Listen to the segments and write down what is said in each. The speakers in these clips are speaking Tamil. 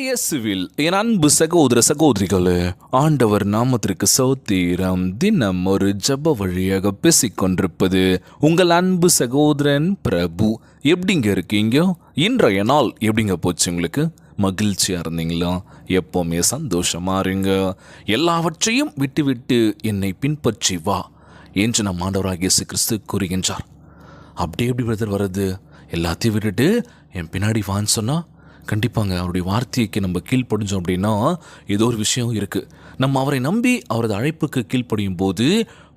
இயேசுவில் என் அன்பு சகோதர சகோதரிகளே, ஆண்டவர் நாமத்திற்கு சோத்திரம். தினம் ஒரு ஜப வழியாக பேசிக்கொண்டிருப்பது உங்கள் அன்பு சகோதரன் பிரபு. எப்படிங்க இருக்கீங்க? இன்றைய நாள் எப்படிங்க போச்சு? உங்களுக்கு மகிழ்ச்சியாக இருந்தீங்களா? எப்போவுமே சந்தோஷமா இருங்க. எல்லாவற்றையும் விட்டுவிட்டு என்னை பின்பற்றி வா என்று நம் ஆண்டவராகிய இயேசு கிறிஸ்து கூறுகின்றார். அப்படி எப்படி பிரதர் வர்றது? எல்லாத்தையும் விட்டுட்டு என் பின்னாடி வான்னு சொன்னால் கண்டிப்பாங்க அவருடைய வார்த்தைக்கு நம்ம கீழ்ப்படிஞ்சோம் அப்படின்னா ஏதோ ஒரு விஷயம் இருக்குது. நம்ம அவரை நம்பி அவரது அழைப்புக்கு கீழ்ப்படியும் போது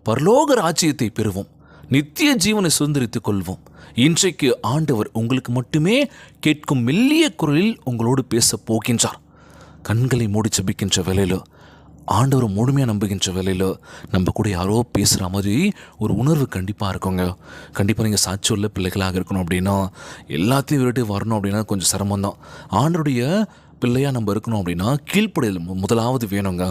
பரலோக ராஜ்யத்தை பெறுவோம், நித்திய ஜீவனை சுதந்திரித்துக் கொள்வோம். இன்றைக்கு ஆண்டவர் உங்களுக்கு மட்டுமே கேட்கும் மெல்லிய குரலில் உங்களோடு பேச போகின்றார். கண்களை மூடி ஜெபிக்கின்ற வேலையில், ஆண்டவர் முழுமையாக நம்புகின்ற வேலையில் நம்ம கூட யாரோ பேசுகிற மாதிரி ஒரு உணர்வு கண்டிப்பாக இருக்குங்க. கண்டிப்பாக நீங்கள் சாட்சி உள்ள பிள்ளைகளாக இருக்கணும் அப்படின்னா, எல்லாத்தையும் விட்டு வரணும் அப்படின்னா கொஞ்சம் சிரமம்தான். ஆண்டருடைய பிள்ளையாக நம்ம இருக்கணும் அப்படின்னா கீழ்ப்படைதல் முதலாவது வேணுங்க.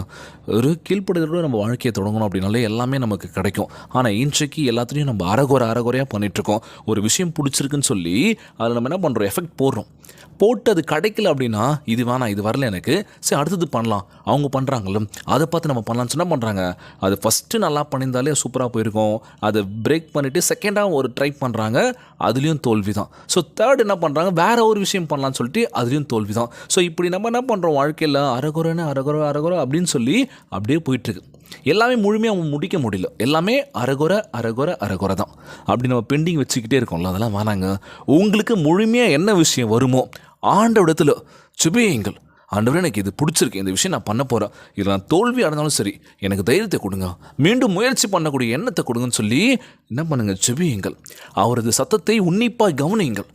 ஒரு கீழ்ப்படைதலோடு நம்ம வாழ்க்கையை தொடங்கணும் அப்படின்னாலே எல்லாமே நமக்கு கிடைக்கும். ஆனால் இன்றைக்கு எல்லாத்துலேயும் நம்ம அறகுறையாக பண்ணிகிட்ருக்கோம். ஒரு விஷயம் பிடிச்சிருக்குன்னு சொல்லி அதில் நம்ம என்ன பண்ணுறோம், எஃபெக்ட் போட்டு அது கிடைக்கல அப்படின்னா இது வேணாம், இது வரல எனக்கு, சரி அடுத்தது பண்ணலாம், அவங்க பண்ணுறாங்கள அதை பார்த்து நம்ம பண்ணலான்னு சொன்னால் பண்ணுறாங்க. அது ஃபஸ்ட்டு நல்லா பண்ணியிருந்தாலே சூப்பராக போயிருக்கும். அதை பிரேக் பண்ணிவிட்டு செகண்டாக ஒரு ட்ரை பண்ணுறாங்க, அதுலேயும் தோல்வி தான். ஸோ தேர்ட் என்ன பண்ணுறாங்க, வேறு ஒரு விஷயம் பண்ணலான்னு சொல்லிட்டு அதுலேயும் தோல்வி தான். ஸோ இப்படி நம்ம என்ன பண்ணுறோம், வாழ்க்கையில் அறகுறை அப்படின்னு சொல்லி அப்படியே போயிட்டுருக்கு. எல்லாமே முழுமையாக முடிக்க முடியல, எல்லாமே அறகுறை தான். அப்படி நம்ம பெண்டிங் வச்சுக்கிட்டே இருக்கோம்ல, அதெல்லாம் வேணாங்க. உங்களுக்கு முழுமையாக என்ன விஷயம் வருமோ ஆண்டவரிடத்தில் ஜெபியுங்கள். ஆண்டவரே, எனக்கு இது பிடிச்சிருக்கு, இந்த விஷயம் நான் பண்ண போகிறேன், இதில் நான் தோல்வி அடைந்தாலும் சரி எனக்கு தைரியத்தை கொடுங்க, மீண்டும் முயற்சி பண்ணக்கூடிய எண்ணத்தை கொடுங்கன்னு சொல்லி என்ன பண்ணுங்கள், ஜெபியுங்கள். அவரது சத்தத்தை உன்னிப்பாக கவனியுங்கள்.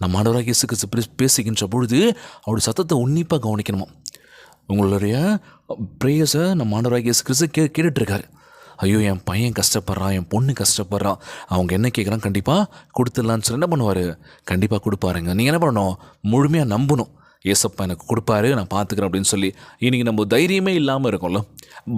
நம்ம ஆண்டவராகிய இயேசு கிறிஸ்து பேசுகின்ற பொழுது அவருடைய சத்தத்தை உன்னிப்பாக கவனிக்கணுமா. உங்களுடைய ப்ரேயர்ஸை நம்ம ஆண்டவராகிய இயேசு கிறிஸ்து கேட்டுட்ருக்காரு. ஐயோ, என் பையன் கஷ்டப்படுறான், என் பொண்ணு கஷ்டப்படுறான், அவங்க என்ன கேட்குறான் கண்டிப்பாக கொடுத்துடலான்னு சொல்லி என்ன பண்ணுவார், கண்டிப்பாக கொடுப்பாருங்க. நீங்கள் என்ன பண்ணணும், முழுமையாக நம்பணும். ஏசப்பா எனக்கு கொடுப்பாரு, நான் பார்த்துக்கிறேன் அப்படின்னு சொல்லி. இன்றைக்கி நம்ம தைரியமே இல்லாமல் இருக்கோம்ல,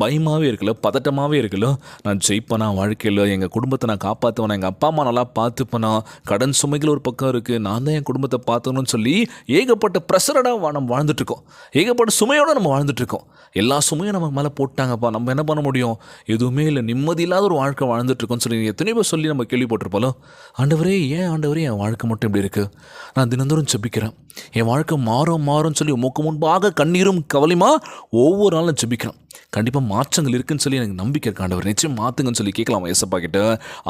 பயமாகவே இருக்குல்ல, பதட்டமாகவே இருக்குல்ல. நான் ஜெயிப்பேனா வாழ்க்கையில், எங்கள் குடும்பத்தை நான் காப்பாற்றுவேனா, எங்கள் அப்பா அம்மா நல்லா பார்த்துப்பேனா, கடன் சுமைகள் ஒரு பக்கம் இருக்குது, நான் தான் என் குடும்பத்தை பார்த்துக்கணும்னு சொல்லி ஏகப்பட்ட ப்ரெஷரோட நம்ம வாழ்ந்துட்டுருக்கோம், ஏகப்பட்ட சுமையோடு நம்ம வாழ்ந்துட்டுருக்கோம். எல்லா சுமையும் நமக்கு மேலே போட்டாங்கப்பா, நம்ம என்ன பண்ண முடியும், எதுவுமே இல்லை, நிம்மதி இல்லாத ஒரு வாழ்க்கை வாழ்ந்துட்டுருக்கோன்னு சொல்லி எத்தனை பேர் சொல்லி நம்ம கேள்விப்பட்டிருப்போம். ஆண்டவரே, என் வாழ்க்கை மட்டும் இப்படி இருக்குது, நான் தினந்தோறும் ஜெபிக்கிறேன், என் வாழ்க்கை மாறும்னு சொல்லி உமக்கு முன்பாக கண்ணீரும் கவலையுமா ஒவ்வொரு நாளும் ஜெபிக்கிறேன். கண்டிப்பாக மாற்றங்கள் இருக்குன்னு சொல்லி எனக்கு நம்பிக்கை இருக்கு. ஆண்டவர் நிச்சயம் மாற்றுங்கன்னு சொல்லி கேட்கலாம் ஏசப்பா கிட்ட.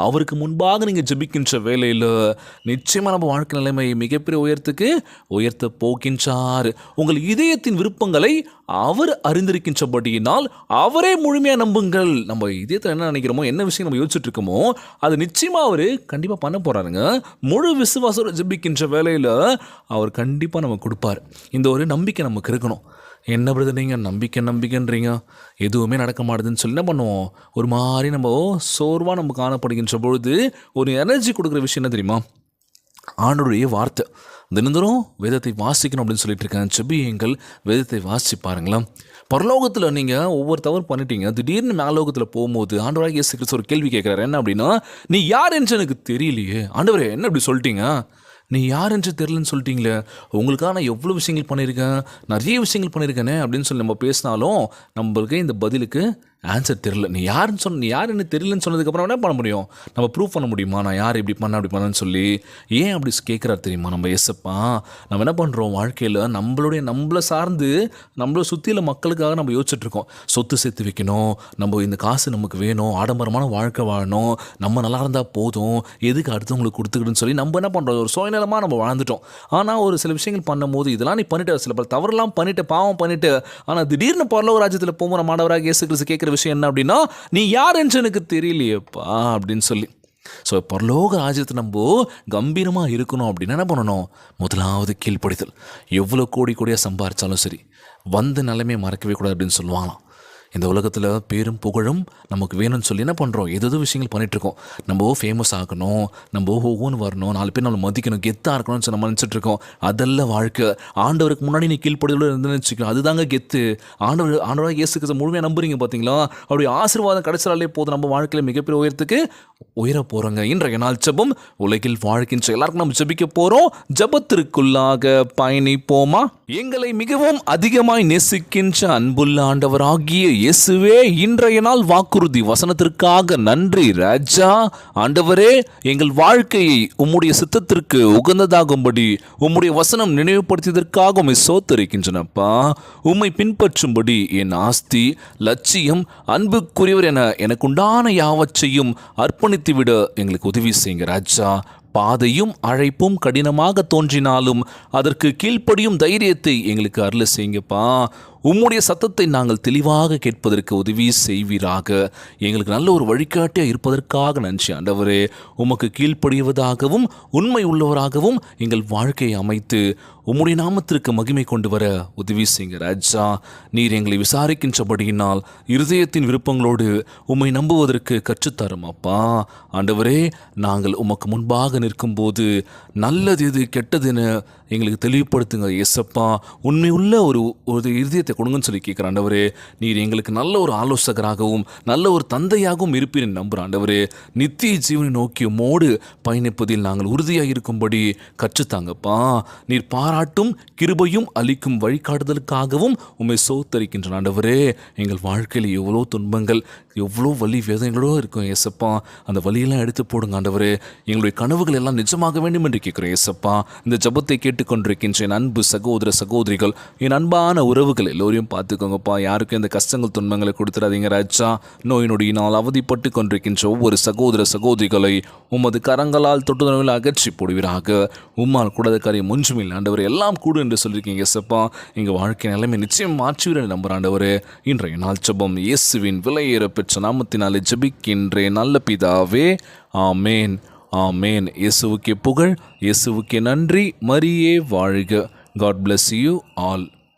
அவருக்கு முன்பாக நீங்கள் ஜெபிக்கின்ற வேலையில் நிச்சயமாக நம்ம வாழ்க்கை நிலைமை மிகப்பெரிய உயர்த்த போகின்றார். உங்கள் இதயத்தின் விருப்பங்களை அவர் அறிந்திருக்கின்றபடியினால் அவரே முழுமையாக நம்புங்கள். நம்ம இதயத்தில் என்ன நினைக்கிறோமோ, என்ன விஷயம் நம்ம யோசிச்சுட்டு இருக்கோமோ, அது நிச்சயமாக அவர் கண்டிப்பாக பண்ண போகிறாருங்க. முழு விசுவாசம் ஜெபிக்கின்ற வேலையில் அவர் கண்டிப்பாக நமக்கு கொடுப்பார். இந்த ஒரு நம்பிக்கை நமக்கு இருக்கணும். என்ன பிரதர் நீங்கள் நம்பிக்கைன்றீங்க, எதுவுமே நடக்க மாட்டுதுன்னு சொல்லி என்ன பண்ணுவோம், ஒரு மாதிரி நம்ம சோர்வாக நம்ம காணப்படுகின்ற பொழுது ஒரு எனர்ஜி கொடுக்குற விஷயம் என்ன தெரியுமா, ஆண்டவருடைய வார்த்தை. தினந்தோறும் வேதத்தை வாசிக்கணும் அப்படின்னு சொல்லிட்டு இருக்கேன். ஜெபியுங்கள், வேதத்தை வாசிச்சு பாருங்களேன். பரலோகத்தில் நீங்கள் ஒவ்வொரு தவறு பண்ணிட்டீங்க, திடீர்னு மேலோகத்தில் போகும்போது ஆண்டவராகிய இயேசு கிறிஸ்து ஒரு கேள்வி கேட்குறாரு. என்ன அப்படின்னா, நீ யார் என்று எனக்கு தெரியலையே. ஆண்டவரே, என்ன இப்படி சொல்லிட்டீங்க, நீ யார் என்று தெரிலன்னு சொல்லிட்டீங்களே, உங்களுக்காக நான் எவ்வளோ விஷயங்கள் பண்ணியிருக்கேன், நிறைய விஷயங்கள் பண்ணியிருக்கேனே அப்படின்னு சொல்லி நம்ம பேசினாலும் நம்மளுக்கு இந்த பதிலுக்கு ஆன்சர் தெரில. நீ யாருன்னு தெரியலன்னு சொன்னதுக்கப்புறம் என்ன பண்ண முடியும், நம்ம ப்ரூவ் பண்ண முடியுமா, நான் யார் இப்படி பண்ணேன்னு சொல்லி. ஏன் அப்படி கேட்குறாரு தெரியுமா நம்ம ஏசப்பா? நம்ம என்ன பண்ணுறோம், வாழ்க்கையில் நம்மளை சார்ந்து நம்மளை சுற்றியில் மக்களுக்காக நம்ம யோசிச்சுட்ருக்கோம். சொத்து சேர்த்து வைக்கணும், நம்ம இந்த காசு நமக்கு வேணும், ஆடம்பரமான வாழ்க்கை வாழணும், நம்ம நல்லா இருந்தால் போதும், எதுக்கு அடுத்தவங்களுக்கு கொடுத்துக்கிட்டுன்னு சொல்லி நம்ம என்ன பண்ணுறோம், ஒரு சுயநலமாக நம்ம வாழ்ந்துட்டோம். ஆனால் ஒரு சில விஷயங்கள் பண்ணும்போது இதெல்லாம் நீ பண்ணிட்டு, சில பல தவறெல்லாம் பண்ணிட்டு, பாவம் பண்ணிட்டு, ஆனால் திடீர்னு பரலோக ராஜ்யத்தில் போகிற மாண்டவராக இயேசு கிறிஸ்து கேட்குற விஷயம் என்ன அப்படின்னா, நீ யார் என்று எனக்கு தெரியலையேப்பா அப்படின்னு சொல்லி. ஸோ பரலோக ராஜ்யத்தை நம்ம கம்பீரமாக இருக்கணும் அப்படின்னா என்ன பண்ணணும், முதலாவது கீழ்ப்படிதல். எவ்வளோ கோடியாக சம்பாரிச்சாலும் சரி, வந்த நிலைமையை மறக்கவே கூடாது அப்படின்னு சொல்லுவாங்களாம். இந்த உலகத்தில் பேரும் புகழும் நமக்கு வேணும்னு சொல்லி என்ன பண்ணுறோம், எது விஷயங்கள் பண்ணிகிட்ருக்கோம். நம்ம ஃபேமஸ் ஆகணும், நம்ம ஓன்னு வரணும், 4 பேர் நம்மளை மதிக்கணும், கெத்தாக இருக்கணும்னு சொல்லி நம்ம நினச்சிட்ருக்கோம். அதெல்லாம் வாழ்க்கை. ஆண்டவருக்கு முன்னாடி நீ கீழ்ப்படியோடு இருந்து நினச்சிக்கணும், அதுதாங்க கெத்து. ஆண்டவராக இயேசு கிறிஸ்துவை முழுமையாக நம்புறீங்க பார்த்தீங்களா, அப்படி ஆசீர்வாதம் கிடைச்சாலே போதும், நம்ம வாழ்க்கையில் மிகப்பெரிய உயரத்துக்கு உயர போகிறோங்க. இன்றைய நாள் ஜெபம். உலகில் வாழ்க்கின்ற எல்லாருக்கும் நம்ம ஜெபிக்க போகிறோம். ஜெபத்திற்குள்ளாக பயணிப்போமா? எங்களை மிகவும் அதிகமாய் நேசிக்கின்ற அன்புள்ள ஆண்டவராகிய இயேசுவே, இன்றைய நாள் வாக்குறுதி வசனத்திற்காக நன்றி ராஜா. ஆண்டவரே, எங்கள் வாழ்க்கையை உம்முடைய சித்தத்திற்கு உகந்ததாகும்படி உம்முடைய வசனம் நினைவுபடுத்தியதற்காக உம்மை சோத்தரிக்கின்றனப்பா. உம்மை பின்பற்றும்படி என் ஆஸ்தி, லட்சியம், அன்புக்குரியவர் என எனக்குண்டான யாவற்றையும் அர்ப்பணித்து விட எங்களுக்கு உதவி செய்யுங்க ராஜா. பாதையும் அழைப்பும் கடினமாக தோன்றினாலும் அதற்கு கீழ்ப்படியும் தைரியத்தை எங்களுக்கு அருள செய்யுங்கப்பா. உம்முடைய சத்தத்தை நாங்கள் தெளிவாக கேட்பதற்கு உதவி செய்வீராக. எங்களுக்கு நல்ல ஒரு வழிகாட்டியாக இருப்பதற்காக நன்றி ஆண்டவரே. உமக்கு கீழ்ப்படிவதாகவும் உண்மை உள்ளவராகவும் எங்கள் வாழ்க்கையை அமைத்து உம்முடைய நாமத்திற்கு மகிமை கொண்டு வர உதவி செய்யுங்க ராஜா. நீர் எங்களை விசாரிக்கின்றபடியினால் இருதயத்தின் விருப்பங்களோடு உம்மை நம்புவதற்கு கற்றுத்தரும் அப்பா. ஆண்டவரே, நாங்கள் உமக்கு முன்பாக நிற்கும்போது நல்லது எது கெட்டதுன்னு எங்களுக்கு தெளிவுபடுத்துங்க ஏசப்பா. உண்மை உள்ள ஒரு இருதயத்தை கொடுங்கன்னு சொல்லி கேட்குற ஆண்டவரே. நீர் எங்களுக்கு நல்ல ஒரு ஆலோசகராகவும் நல்ல ஒரு தந்தையாகவும் இருப்பீர் நம்புகிற ஆண்டவரே. நித்திய ஜீவனை நோக்கி உம்மோடு பயணிப்பதில் நாங்கள் உறுதியாக இருக்கும்படி கற்றுத்தாங்கப்பா. நீர் பாராட்டும் கிருபையும் அளிக்கும் வழிகாட்டுதலுக்காகவும் உம்மை சோத்தரிக்கின்ற ஆண்டவரே. எங்கள் வாழ்க்கையில் எவ்வளோ துன்பங்கள், எவ்வளோ வலி வேதனைகளோ இருக்கும் ஏசப்பா. அந்த வலியெல்லாம் எடுத்து போடுங்க ஆண்டவரே. எங்களுடைய கனவுகள் எல்லாம் நிஜமாக வேண்டும் என்று கேட்குறேன் ஏசப்பா. இந்த ஜபத்தை கேட்டுக்கொண்டிருக்கின்ற என் அன்பு சகோதர சகோதரிகள், என் அன்பான உறவுகள் எல்லோரையும் பார்த்துக்கோங்கப்பா. யாருக்கும் இந்த கஷ்டங்கள் துன்பங்களை கொடுத்துடாதீங்க ராஜா. நோய் நொடியினால் அவதிப்பட்டு கொண்டிருக்கின்ற ஒவ்வொரு சகோதர சகோதரிகளை உமது கரங்களால் தொட்டுதல் அகற்றி போடுவீராக. உம்மால் கூடாத காரியம் ஒன்றுமில்லை ஆண்டவர், எல்லாம் கூடு என்று சொல்லியிருக்கீங்க ஏசப்பா. எங்கள் வாழ்க்கை நிலைமை நிச்சயம் மாற்றுவீர நம்புற ஆண்டவரே. இன்றைய நாள் ஜெபம் இயேசுவின் விலையேற பெற்ற நாமத்தினாலே ஜெபிக்கின்றேன் நல்ல பிதாவே, ஆமேன் ஆமேன். இயேசுவுக்கே புகழ், இயேசுவுக்கே நன்றி. மரியே வாழ்க. God bless you all.